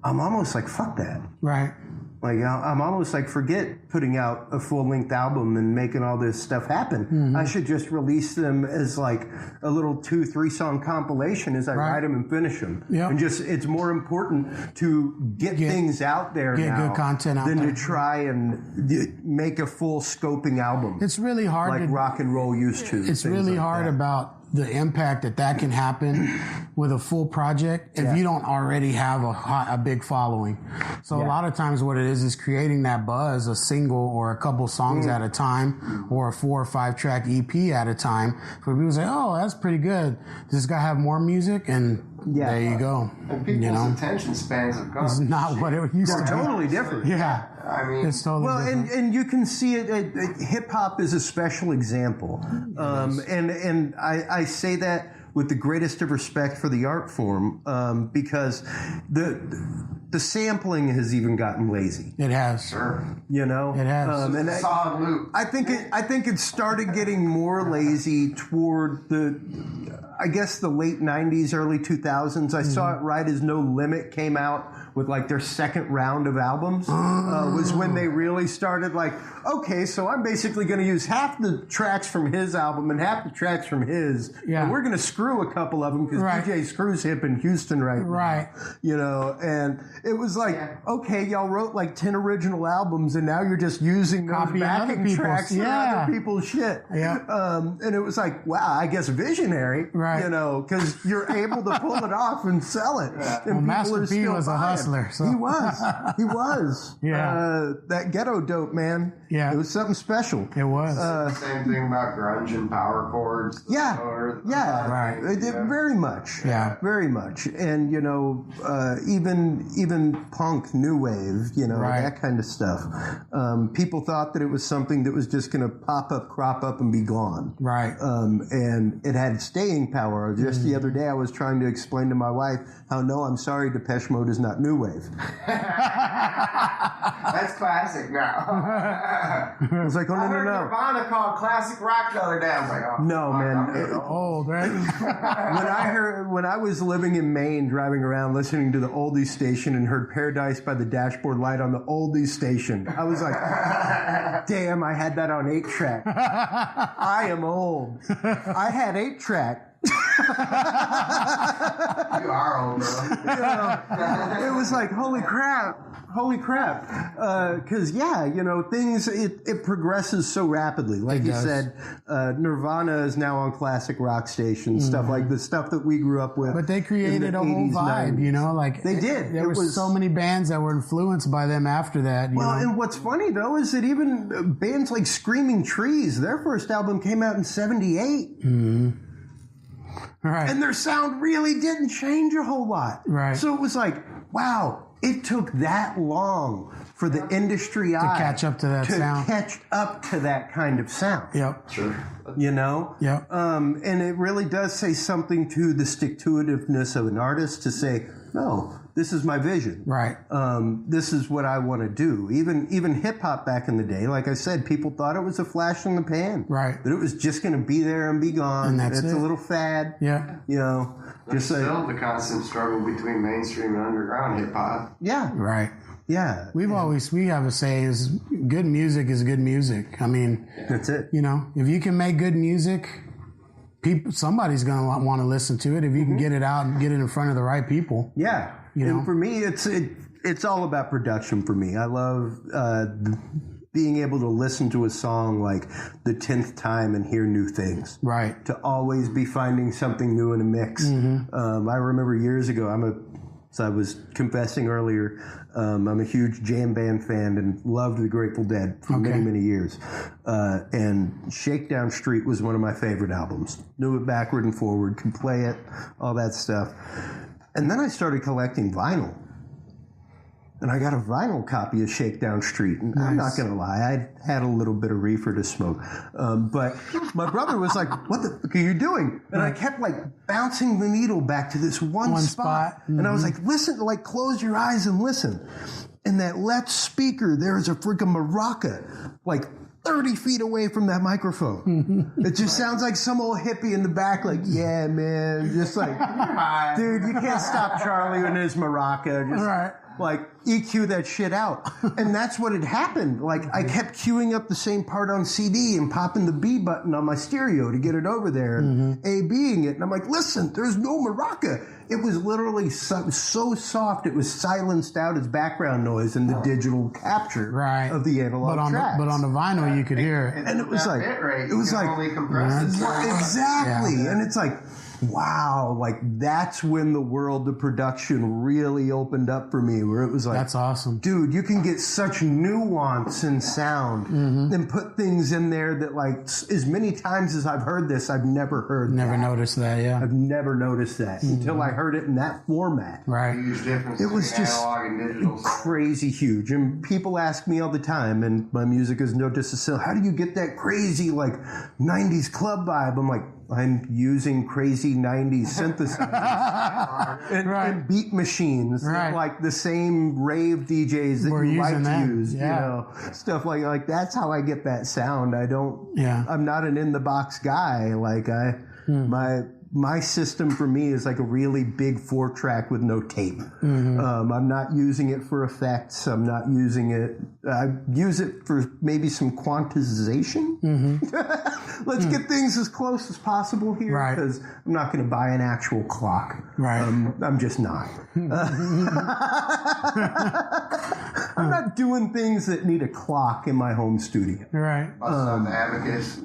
I'm almost like, fuck that. Right. Like, I'm almost like, forget putting out a full-length album and making all this stuff happen. I should just release them as like a little 2-3 song compilation as I write them and finish them. Yep. And just, it's more important to get things out there get now good content out than there. to try and make a full scoping album. It's really hard like to, rock and roll used to. It's really like hard that. about the impact that can happen with a full project if you don't already have a big following. So a lot of times what it is creating that buzz, a single or a couple songs at a time, or a 4 or 5 track EP at a time, for people to say, oh, that's pretty good. Does this guy have more music? And there you go. And people's attention spans have gone. It's not what it used to be. Totally different. Yeah. I mean, It's totally Well, different. and you can see it. Hip hop is a special example, and I say that with the greatest of respect for the art form, because the sampling has even gotten lazy. It has. sure. It has. and Solid loop. I think it started getting more lazy toward I guess the late 90s, early 2000s. I saw it right as No Limit came out with like their second round of albums, was when they really started like, okay, so I'm basically going to use half the tracks from his album and half the tracks from his. Yeah. And we're going to screw a couple of them because DJ Screw's hip in Houston right now. And it was like, okay, y'all wrote like 10 original albums and now you're just using those Copying other backing people's, tracks for other people's shit. Yeah. And it was like, wow, I guess visionary, because you're able to pull it off and sell it. And people Master are P still was a buying. hustler. So. He was. Yeah. That ghetto dope, man. Yeah. It was something special. It was. Same thing about grunge and power chords. Right. Very much. Yeah. Very much. And, even punk, new wave, that kind of stuff. People thought that it was something that was just going to pop up, crop up, and be gone. Right. And it had staying power. Just the other day, I was trying to explain to my wife how, no, I'm sorry, Depeche Mode is not new wave. That's classic now. I was like, oh, I no, heard no, no. Nirvana called classic rock the other day. I was like, oh, No, man. Old, right? When I was living in Maine, driving around listening to the oldies station and heard Paradise by the Dashboard Light on the oldies station, I was like, damn, I had that on 8-track. I am old. I had 8-track. You are old, bro. It was like, holy crap. Because, things, it progresses so rapidly. Like you said, Nirvana is now on classic rock stations, stuff like the stuff that we grew up with. But they created a whole 80s, vibe, 90s. like They did. There were so many bands that were influenced by them after that. Well, and what's funny, though, is that even bands like Screaming Trees, their first album came out in 78. Mm-hmm. Right. And their sound really didn't change a whole lot. Right. So it was like, wow, it took that long for the industry eye catch up to that sound. catch up to that kind of sound. Yep. Sure. Yep. And it really does say something to the stick-to-itiveness of an artist to say, no, this is my vision. Right. This is what I want to do. Even hip-hop back in the day, like I said, people thought it was a flash in the pan. Right. That it was just going to be there and be gone. And that's it's it. a little fad. Yeah. There's still the constant struggle between mainstream and underground hip-hop. Yeah. Right. Yeah. We have a saying is good music is good music. I mean, that's it. If you can make good music, somebody's going to want to listen to it. If you can get it out and get it in front of the right people. Yeah. And for me, it's all about production for me. I love being able to listen to a song like the 10th time and hear new things. Right. To always be finding something new in a mix. I remember years ago, as I was confessing earlier, I'm a huge jam band fan and loved the Grateful Dead for many, many years. And Shakedown Street was one of my favorite albums. Knew it backward and forward, could play it, all that stuff. And then I started collecting vinyl. and I got a vinyl copy of Shakedown Street. And I'm not going to lie, I had a little bit of reefer to smoke. But my brother was like, what the fuck are you doing? And I kept like bouncing the needle back to this one spot. And I was like, listen, like close your eyes and listen. And that left speaker, there's a freaking maraca, like 30 feet away from that microphone. It just sounds like some old hippie in the back, like, yeah, man, just like, dude, you can't stop Charlie and his maraca. Just like EQ that shit out. And that's what had happened. Like I kept queuing up the same part on CD and popping the B button on my stereo to get it over there and A-Bing it. And I'm like, listen, there's no maraca. It was literally so soft it was silenced out as background noise in the digital capture of the analog tracks. But on the vinyl you could hear it. And it was like, rate, it was like, only compress it. Exactly. Yeah. And it's like, wow, like that's when the world of production really opened up for me, where it was like, that's awesome. Dude, you can get such nuance in sound and put things in there that like as many times as I've heard this, I've never heard noticed that, I've never noticed that until I heard it in that format. Huge difference. It was just analog and digital crazy huge. And people ask me all the time, and my music is no disrespect, how do you get that crazy like 90s club vibe? I'm like, I'm using crazy 90s synthesizers and beat machines, like the same rave DJs that you like to use, you know, stuff like that's how I get that sound. I don't, I'm not an in the box guy. Like my system for me is like a really big 4-track with no tape. I'm not using it for effects. I'm not using it. I use it for maybe some quantization. Let's get things as close as possible here, because I'm not going to buy an actual clock. I'm just not. I'm not doing things that need a clock in my home studio. On the abacus.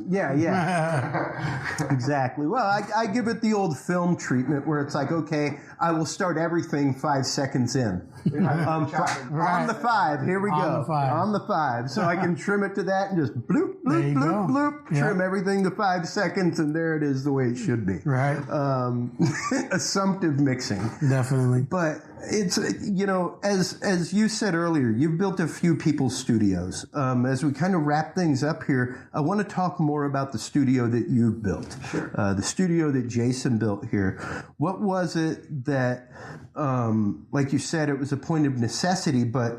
Exactly. Well, I give it the old film treatment where it's like, okay, I will start everything 5 seconds in. On the 5, here we go. On the 5. So I can trim it to that and just bloop, bloop, bloop, bloop, trim everything to 5 seconds, and there it is the way it should be. Assumptive mixing. Definitely. But it's, you know, as you said earlier, you've built a few people's studios. As we kind of wrap things up here, I want to talk more about the studio that you've built. The studio that Jason built here. What was it that, like you said, it was a point of necessity, but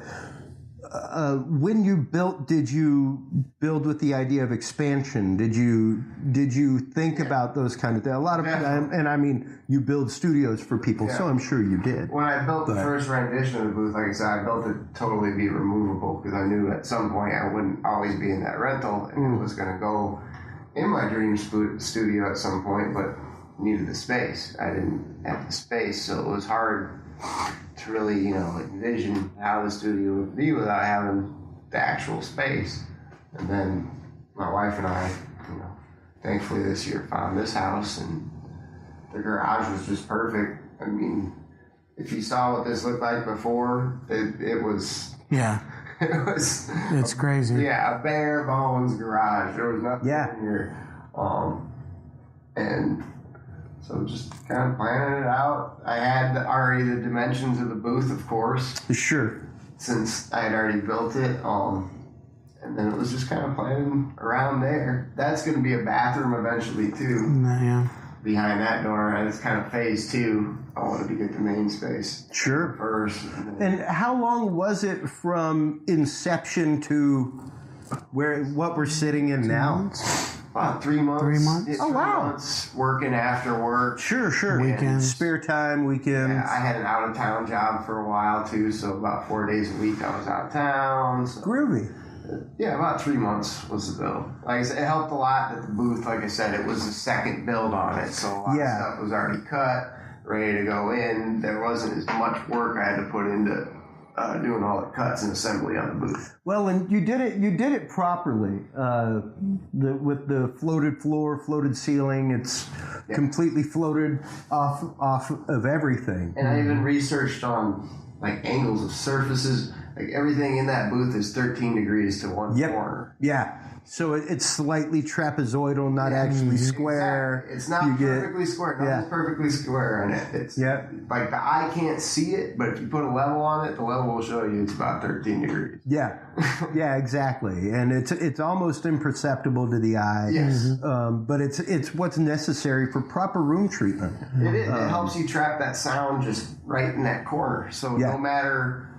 when you built, did you build with the idea of expansion? Did you think about those kind of things? A lot of, and I mean, you build studios for people, so I'm sure you did. When I built the first rendition of the booth, like I said, I built it to totally be removable, because I knew at some point I wouldn't always be in that rental, and it was going to go in my dream studio at some point, but needed the space. I didn't have the space, so it was hard to really, you know, envision how the studio would be without having the actual space. And then my wife and I, you know, thankfully this year found this house, and the garage was just perfect. I mean, if you saw what this looked like before, it was... it was... It's crazy. A bare bones garage. There was nothing in here. And... so just kind of planning it out. I had already the dimensions of the booth, of course. Since I had already built it. And then it was just kind of planning around there. That's going to be a bathroom eventually, too. Behind that door. It's kind of phase 2. I wanted to get the main space first. And how long was it from inception to what we're sitting in now? About 3 months. 3 months? Oh, wow. 3 months working after work. Sure. Weekends. Spare time, weekends. Yeah, I had an out-of-town job for a while, too, so about 4 days a week I was out of town. So. Groovy. Yeah, about 3 months was the build. Like I said, it helped a lot that the booth, like I said, it was the second build on it, so a lot of stuff was already cut, ready to go in. There wasn't as much work I had to put into doing all the cuts and assembly on the booth. Well, and you did it properly. With the floated floor, floated ceiling, it's completely floated off of everything. And I even researched on like angles of surfaces. Like everything in that booth is 13 degrees to one corner. Yeah. So it's slightly trapezoidal, not actually square. Exactly. It's not perfectly square. Nothing's perfectly square in it. It's like the eye can't see it, but if you put a level on it, the level will show you it's about 13 degrees. Yeah. Yeah, exactly. And it's almost imperceptible to the eye. Yes. But it's what's necessary for proper room treatment. It is. It helps you trap that sound just right in that corner. So no matter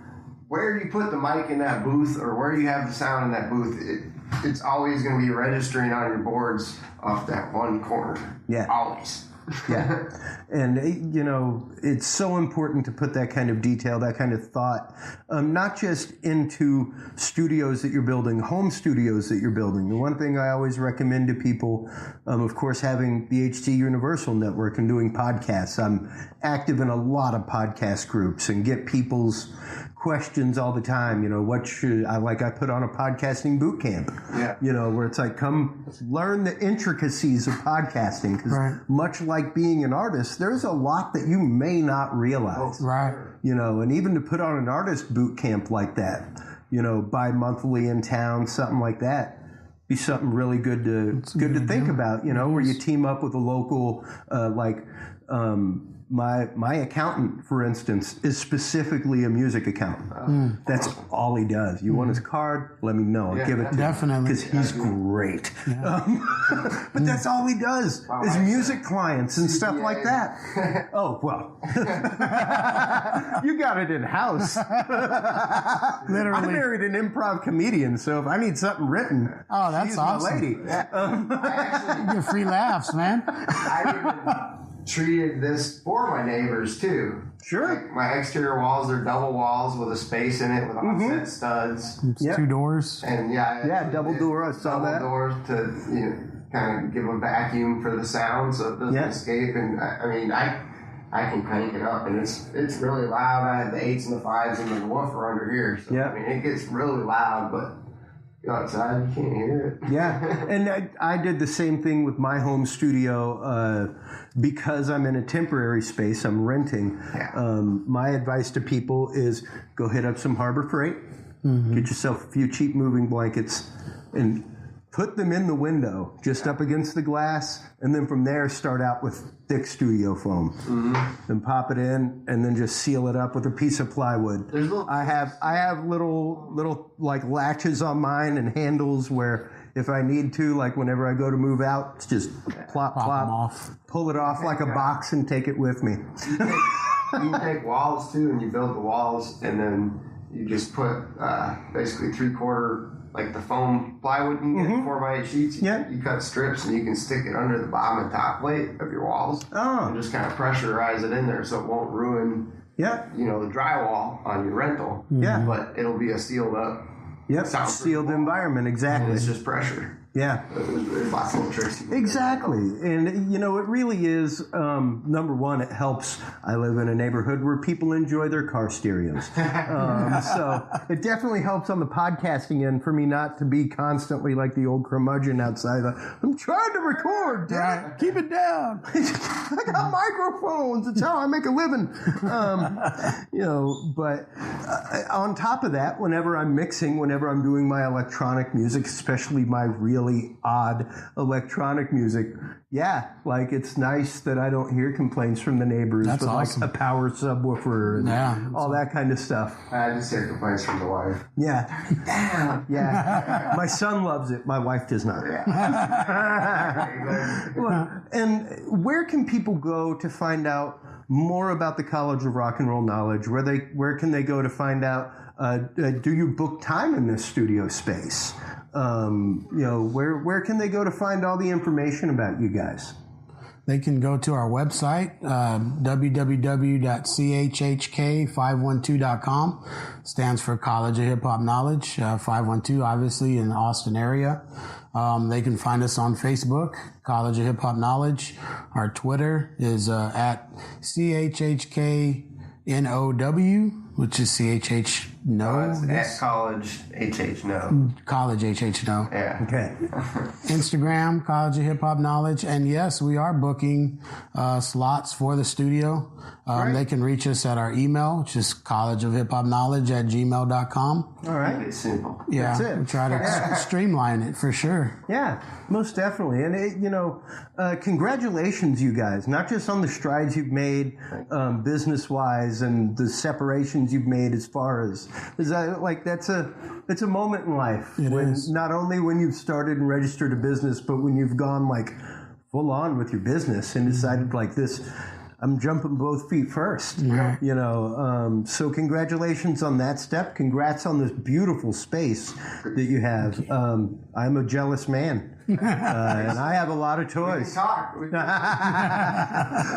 where you put the mic in that booth or where you have the sound in that booth, it's always going to be registering on your boards off that one corner. Yeah. Always. Yeah. And, you know, it's so important to put that kind of detail, that kind of thought, not just into studios that you're building, home studios that you're building. The one thing I always recommend to people, of course, having the HT Universal Network and doing podcasts. I'm active in a lot of podcast groups and get people's questions all the time. You know, what should I put on a podcasting boot camp, you know, where it's like, come learn the intricacies of podcasting. Because much like being an artist, there's a lot that you may not realize. You know, and even to put on an artist boot camp like that, you know, bi-monthly in town, something like that, be something really good to think about, you know, where you team up with a local, my accountant, for instance, is specifically a music accountant. That's all he does. You want his card? Let me know. I'll give it to him. Because he's great. But that's all he does is music clients and stuff like that. Oh, well. You got it in-house. Literally. I married an improv comedian, so if I need something written, that's awesome. Lady. You get free laughs, man. I treated this for my neighbors too. Sure. Like my exterior walls are double walls with a space in it with offset studs. It's 2 doors. And double door. I saw that. Double doors to kind of give a vacuum for the sound so it doesn't escape. And I mean I can crank it up and it's really loud. I have the 8s and the 5s and the woofer under here. So I mean it gets really loud, but outside you can't hear it. And I did the same thing with my home studio because I'm in a temporary space, I'm renting. My advice to people is go hit up some Harbor Freight, get yourself a few cheap moving blankets and put them in the window just up against the glass, and then from there start out with thick studio foam and pop it in and then just seal it up with a piece of plywood. I have little like latches on mine and handles where if I need to, like whenever I go to move out, it's just plop, pull it off like a box and take it with me. You can take walls too, and you build the walls, and then you just put basically 3/4 like the foam plywood you can get 4x8 sheets. You cut strips and you can stick it under the bottom and top plate of your walls. And just kind of pressurize it in there so it won't ruin the drywall on your rental. But it'll be a sealed up. Sealed environment, exactly. And it's just pressure. There's lots of little tricks. Exactly. And, you know, it really is, number one, it helps. I live in a neighborhood where people enjoy their car stereos. So it definitely helps on the podcasting end for me not to be constantly like the old curmudgeon outside. I'm trying to record. Keep it down. I got microphones. It's how I make a living. You know, but on top of that, whenever I'm mixing, whenever I'm doing my electronic music, especially my really odd electronic music, like it's nice that I don't hear complaints from the neighbors with like a power subwoofer and all that kind of stuff. I just hear complaints from the wife. My son loves it. My wife does not. And where can people go to find out more about the College of Rock and Roll Knowledge? Where can they go to find out? Do you book time in this studio space? You know, where can they go to find all the information about you guys? They can go to our website, www.chhk512.com. Stands for College of Hip Hop Knowledge, 512, obviously, in the Austin area. They can find us on Facebook, College of Hip Hop Knowledge. Our Twitter is at CHHKNOW, which is CHH No. It's at college HH no. College HH No. Yeah. Okay. Instagram, College of Hip Hop Knowledge. And yes, we are booking slots for the studio. They can reach us at our email, which is collegeofhiphopknowledge@gmail.com. All right. It's simple. Yeah, That's it. we try to streamline it for sure. Yeah, most definitely. And, congratulations, you guys, not just on the strides you've made business-wise and the separations you've made as far as it's a moment in life. It is. Not only when you've started and registered a business, but when you've gone like full on with your business and decided like this, I'm jumping both feet first. Right. So congratulations on that step. Congrats on this beautiful space that you have. I'm a jealous man. And I have a lot of toys.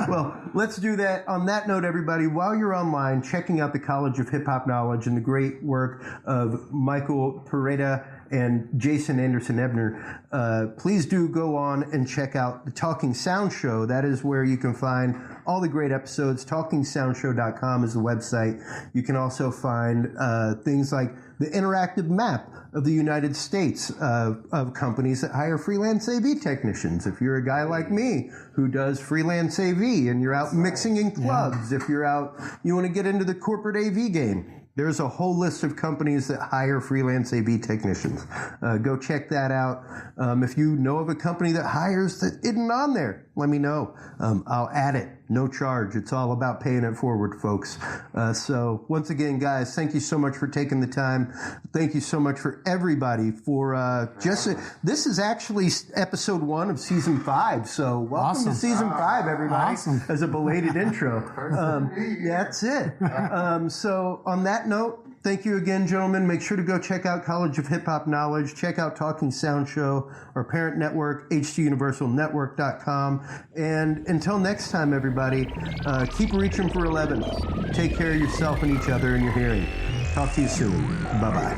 Well, let's do that. On that note, everybody, while you're online checking out the College of Hip Hop Knowledge and the great work of Michael Pereida and Jsun Anderson-Ebener, please do go on and check out the Talking Sound Show. That is where you can find all the great episodes. TalkingSoundShow.com is the website. You can also find things like the interactive map of the United States of companies that hire freelance AV technicians. If you're a guy like me who does freelance AV and you're out mixing in clubs, if you're out, you want to get into the corporate AV game, there's a whole list of companies that hire freelance AV technicians. Go check that out. If you know of a company that hires that isn't on there, let me know. I'll add it. No charge. It's all about paying it forward, folks. So once again, guys, thank you so much for taking the time. Thank you so much for everybody for this is actually episode 1 of season 5. So welcome to season 5, everybody. Awesome. As a belated intro. That's it. So on that note, thank you again, gentlemen. Make sure to go check out College of Hip Hop Knowledge. Check out Talking Sound Show, our parent network, htuniversalnetwork.com. And until next time, everybody, keep reaching for 11. Take care of yourself and each other and your hearing. Talk to you soon. Bye-bye.